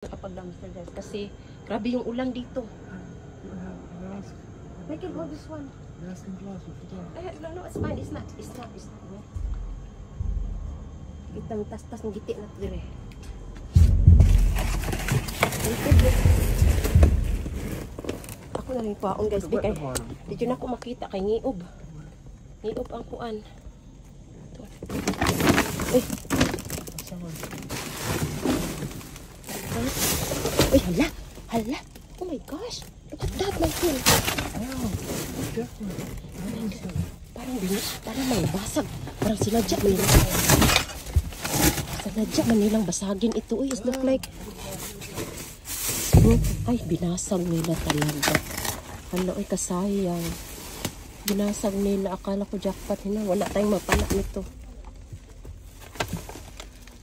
Nakapag-dumpster guys kasi grabe yung ulan dito. Michael, hold this one. No, it's fine. It's not. Itang tas-tas ng giti na dire. Ako na rin kuhaon guys. Kay dito na ako makita kay ngiob. Ngiob ang kuan. Uy. Uy, hala. Oh my gosh. Look at that, Michael. Parang may basag. Parang sinadya manilang basagin ito. Uy, it look like ay, binasag nila talaga. Hala, ay kasayang. Binasag nila. Akala ko jackpot na. Wala tayong mapala nito.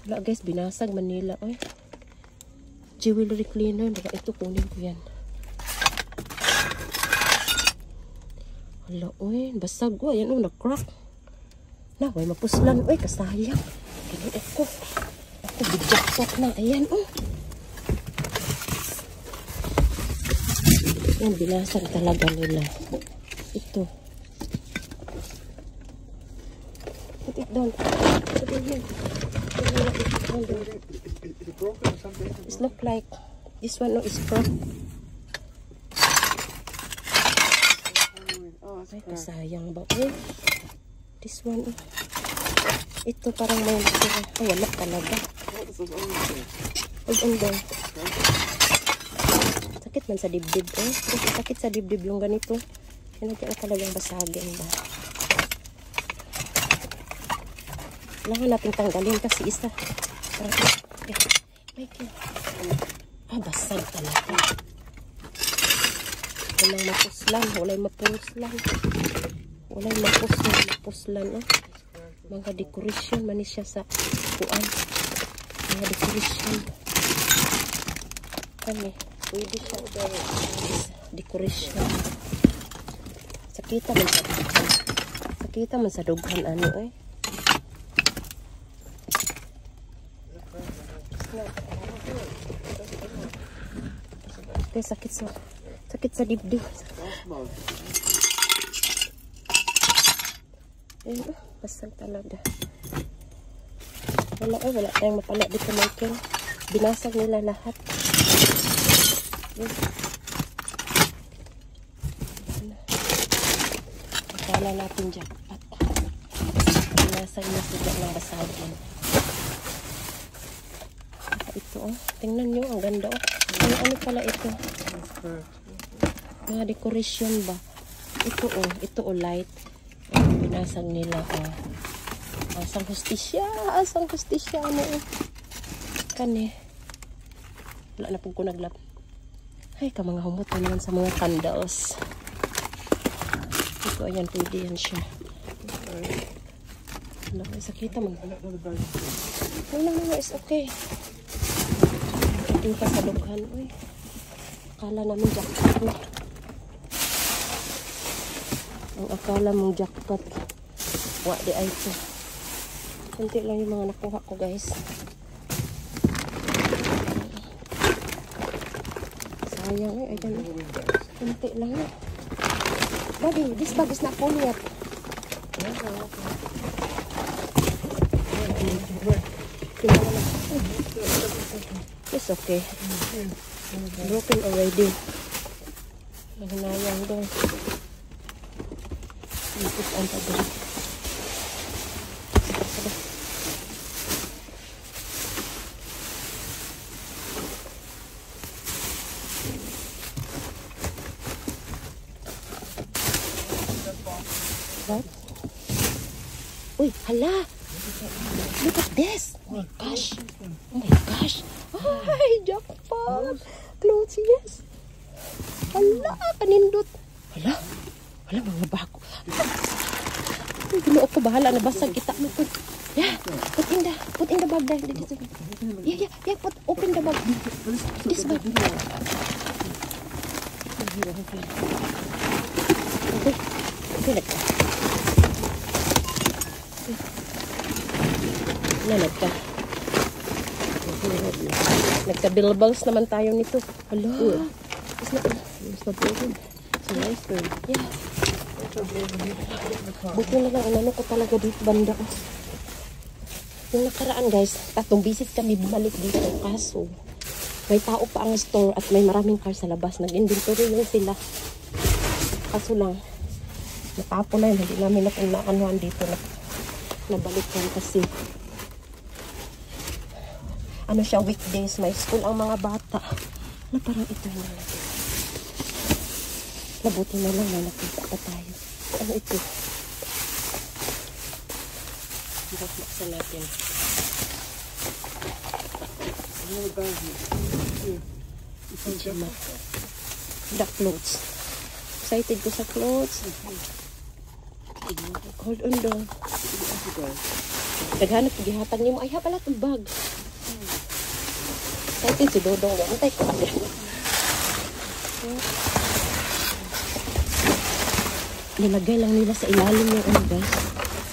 Wala guys, binasag Manila. Ay, jewelry cleaner. Baka ito, kunin ko yan. Hala, uy, basag. Uy, yan o, nag-crack. Na, uy, mapuslan. Uy, kasayang. Ganun ako. Ako, big-jackpot na. Ayan, o. Yan, binasag talaga nila. Ito. Put it down. Put it here. It look like this one is broke. Ay, kasayang ba? Eh, this one. Ito parang may natira. Ay, wala talaga. Hold on down. Sakit man sa dibdib. Eh, sakit sa dibdib yung ganito. Hinagyan na talagang basagin ba. Kailangan natin tanggalin kasi isa. Michael. Ah, basag talaga. Walang mapuslan. Walang mapuslan. Oh. Mga decoration. Manis siya sa kuan. Mga decoration. Kani. Pwede siya. Decoration. Sakita man sa dughan. Ano eh. Okay, sakit sa dibdib. Ayun, basag talaga. Wala tayong mapala dito, Michael. Binasag nila lahat. Akala natin jackpot. Binasag na sila ng basagin. Ito, oh. Tingnan nyo, ang ganda, oh. Ano pala ito? Mga decoration ba? Ito, light. Binasag nila, oh. Asang hustisya, ano, oh. Kani. Wala na po ko naglap. Ay, ka mga humot naman sa mga candles. Ito, ayan, pwede yan siya. Ano, sakita mo. No, it's okay. Ito pa sa dughan. Uy, akala namin jackpot. Ang akala mong jackpot. Di ay ito. Kunti lang yung mga nakuha ko, guys. Sayang eh. Ayan. Kunti lang eh. Daddy, this bag is not full yet. It's okay. Broken already. Nahinayang doon. Ipit ang tabi. What? Uy, hala! Look at this! Oh my gosh! Ay, jackpot! Clothes, yes! Hala, kanindot! Hala, mga bago. Ay, ginuok ko, bahala, nabasag kita mo po. Yeah, put in the bag there. Yeah, open the bag. This bag. Okay, Nanag ka. Nagka-bilbals naman tayo nito. Hello. It's not broken. It's a nice thing. Yeah. Buti na lang, inano ko talaga dito banda. Yung nakaraan guys, 3 bisis kami bumalik dito. Kaso, may tao pa ang store at may maraming car sa labas. Nag-inventory lang sila. Kaso lang, natapon na yun. Hindi namin na kung naanuhan dito. Nabalikan kasi. Ano siya, weekdays. May school ang mga bata. Na parang ito na natin. Mabuti na lang na nakita pa tayo. Ano ito? Buksan natin. Another bag here. Pajama. The clothes. Excited ko sa clothes. Hold on daw. Naghanap, gihatag niyo mo. Ay, pala itong bag. Excited si Dodong. Antay ko. Nilagay lang nila sa ilalim yung ano guys.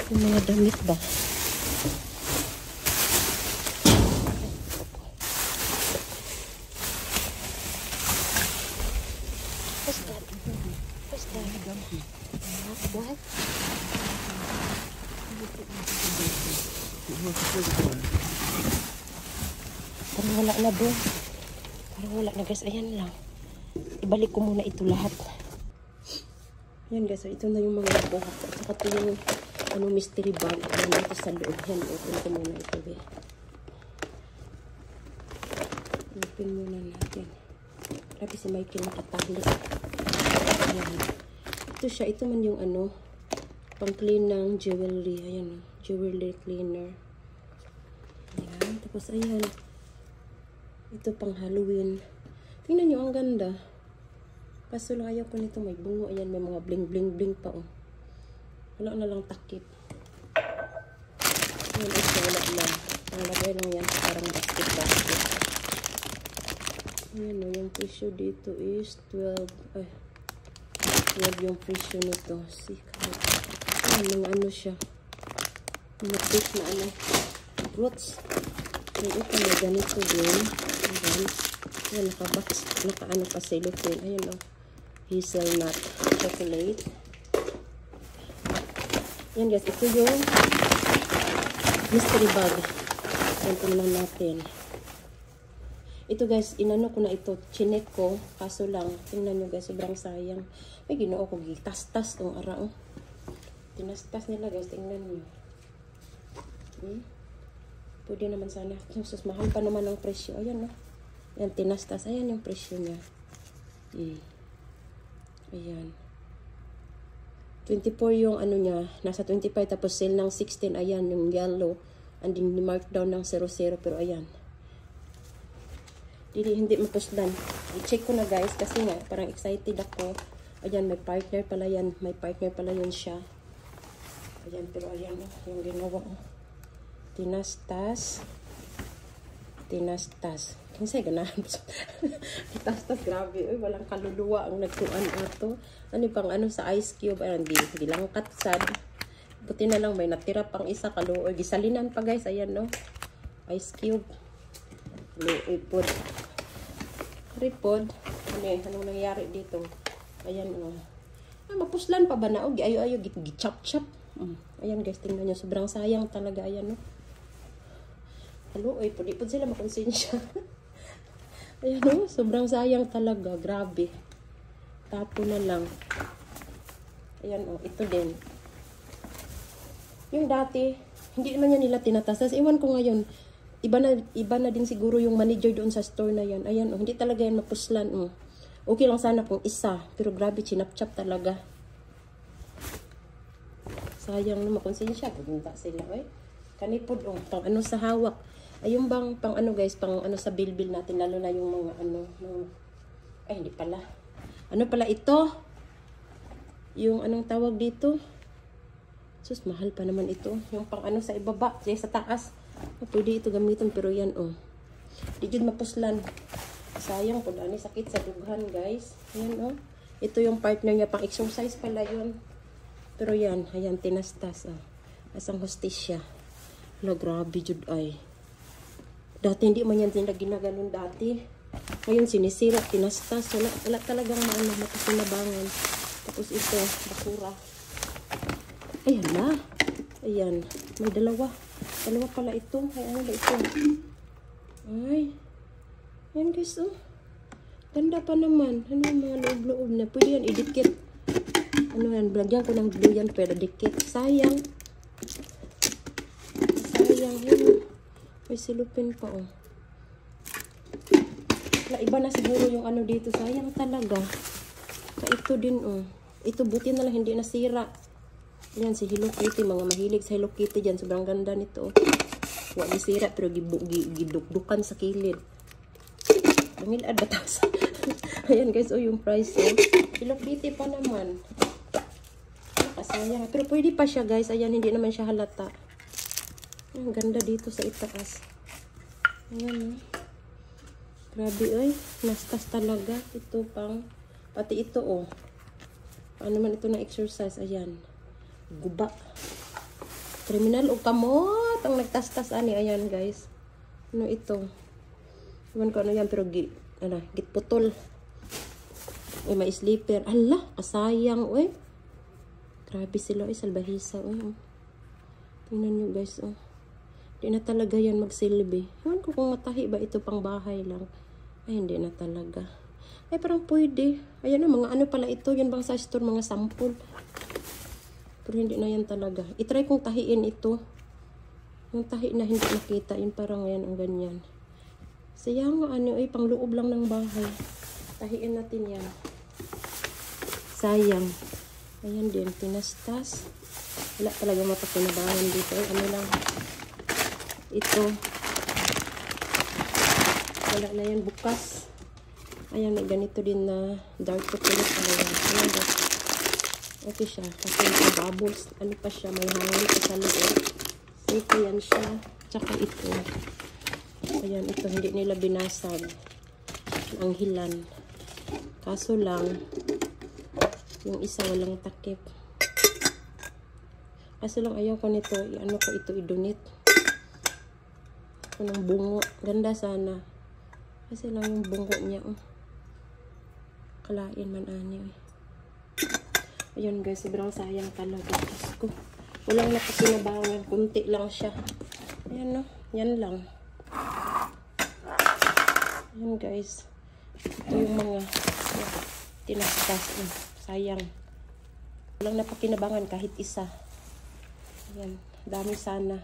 Yung mga damit ba. What's that? What's that? What? Parang wala na doon. Parang wala na guys. Ayan lang. Ibalik ko muna ito lahat. Yan guys, so ito na yung mga nakuha ko. At saka ito yung ano, mystery bag. Yan dito sa loob. Yan, open ko muna ito. Open muna natin. Grabe si Michael nakatali. Ayan. Ito siya. Ito man yung ano, pang clean ng jewelry. Ayan o. Jewelry cleaner. Ayan. Tapos ayan. Ito pang Halloween. Tingnan nyo, ang ganda. Kaso lang ayaw ko nito, may bungo. Ayan, may mga bling pa, oh. Wala na lang takip. Ayan, ito, wala lang. Ang lagay lang yan, parang basket. Ayan, oh, yung presyo dito is 12. Ay, 12 yung presyo nito. Secret. Ayan, mga ano siya. Mga fish na ano. Fruits. Ayan, ito, may ganito din. Ayan. Ayan, naka-box. Naka-ano pa cellophane. Ayan, oh. Hazelnut chocolate. Yan guys, ito yung mystery bag. Yan, tingnan natin. Ito guys, inano ko na ito. Chinek ko. Kaso lang, tingnan nyo guys, sobrang sayang. May ginoo ko, gitas-tas ang ara. Tinastas nila guys, tingnan nyo. Pwede naman sana. Sus, mahal pa naman ang presyo. Ayan, no? Yan, tinastas. Ayan yung presyo niya. Ayan. 24 yung ano niya. Nasa 25 tapos sale ng 16. Ayan, yung yellow. And then markdown ng 00. Pero ayan. Hindi mapusdan. I-check ko na guys. Kasi nga, parang excited ako. Ayan, may partner pala yan. May partner pala yun siya. Ayan, pero ayan yung ginawa. Tinastas. Kinsay ganahan. Tastas, grabe. Uy, walang kaluluwa ang nagtuan ato. Ano pang ano sa ice cube. Ayan, di lang katsad. Buti na lang may natira pang isa kaluoy. Gisalinan pa guys. Ayan, no. Ice cube. Ipod. Ripod. Anong nangyari dito? Ayan, oh. Mapuslan pa ba na? Ayo, gichop-chop. Ayan guys, tingnan nyo. Sobrang sayang talaga. Ayan, no. Haluoy, pudi-pud sila makonsensya. Ayan, no. Sobrang sayang talaga. Grabe. Tapo na lang. Ayan, oh. Ito din. Yung dati, hindi naman yan nila tinatasas. Iwan ko ngayon. Iba na din siguro yung manager doon sa store na yan. Ayan, oh. Hindi talaga yan mapuslan. Oh. Okay lang sana kung isa. Pero grabe, chinap-chap talaga. Sayang na makonsensya. Pupunta sila, eh. Kanipod, oh. Pang ano sa hawak. Ayun bang, pang ano guys, pang ano sa bill natin. Lalo na yung mga ano. Ay, hindi pala. Ano pala ito? Yung anong tawag dito? Sus, mahal pa naman ito. Yung pang ano sa ibaba. Sa taas. Pwede ito gamitin. Pero yan, oh. Di jud mapuslan. Sayang po. Dani sakit sa dughan, guys. Ayan, oh. Ito yung partner niya. Pang exercise pala yun. Pero yan. Ayan, tinastas, oh. Asang hostisya. Hala, grabe jud ay. Dati hindi man yan ginaganon dati. Ngayon sinisira, tinastas. Wala talagang makasinabangan. Tapos ito, basura. Ayan na. Ayan. May dalawa. Dalawa pala ito. Ay, ano ba ito? Ay. Ayan guys, oh. Ganda pa naman. Ano yung mga loob-loob na. Pwede yan idikit. Ano yan, lagyan ko ng glue yan. Pero dikit. Sayang. Sayang. Yan. May silupin pa, oh. Iba na siguro yung ano dito. Sayang talaga. Ito din, oh. Ito buti na lang, hindi nasira. Yan, si Hello Kitty. Mga mahilig sa Hello Kitty dyan. Sobrang ganda nito, oh. Wala nasira, pero gidukdukan sa kilid. Pangilad batas. Ayan, guys, oh, yung price, oh. Hello Kitty pa naman. Nakasayang. Pero pwede pa siya, guys. Ayan, hindi naman siya halata. Ang ganda dito sa itaas. Ayan, oh. Grabe, oy. Nastas talaga. Ito pang, pati ito, oh. Ano man ito na exercise. Ayan. Guba. Criminal o kamot. Ang nagtastas, ani. Ayan, guys. Ano ito? Iwan ko ano yan, pero gitputol. Uy, may sleeper. Ala, kasayang, oy. Grabe sila, oy. Salbahisa, oy. Tingnan nyo, guys, oh. Di na talaga yan magsilbi. Iwan ko kung matahi ba ito pang bahay lang. Ay, hindi na talaga. Ay, parang pwede. Ayan o, mga ano pala ito. Yan bang sa store, mga sample. Pero hindi na yan talaga. I-try kong tahiin ito. Yung tahi na hindi nakita. Yung parang yan, ang ganyan. Sayang nga ano, ay, pang loob lang ng bahay. Tahiin natin yan. Sayang. Ayan din, tinastas. Wala talaga mapapinabangan dito. Ay, ano lang. Ito. Wala na yan bukas. Ayan, may ganito din na dark chocolate. Ayan, okay siya. Kasi may bubbles. Ano pa siya? May hangin pa sa loob. Safe yan siya. Tsaka ito. Ayan, ito. Hindi nila binasag. Ang hilan. Kaso lang, yung isa walang takip. Kaso lang ayaw ko nito. Ano ko ito i-donate. Ito ng bungo. Ganda sana. Kasi lang yung bungo niya, oh. Kalain man ani, eh. Ayun, guys, sobrang sayang talaga. Ko. Walang nakakinabangan, kunti lang siya. Ayan, no. Yan lang. Ayan, guys. Ito yung mga tinastas. Sayang. Walang napakinabangan kahit isa. Ayan, dami sana.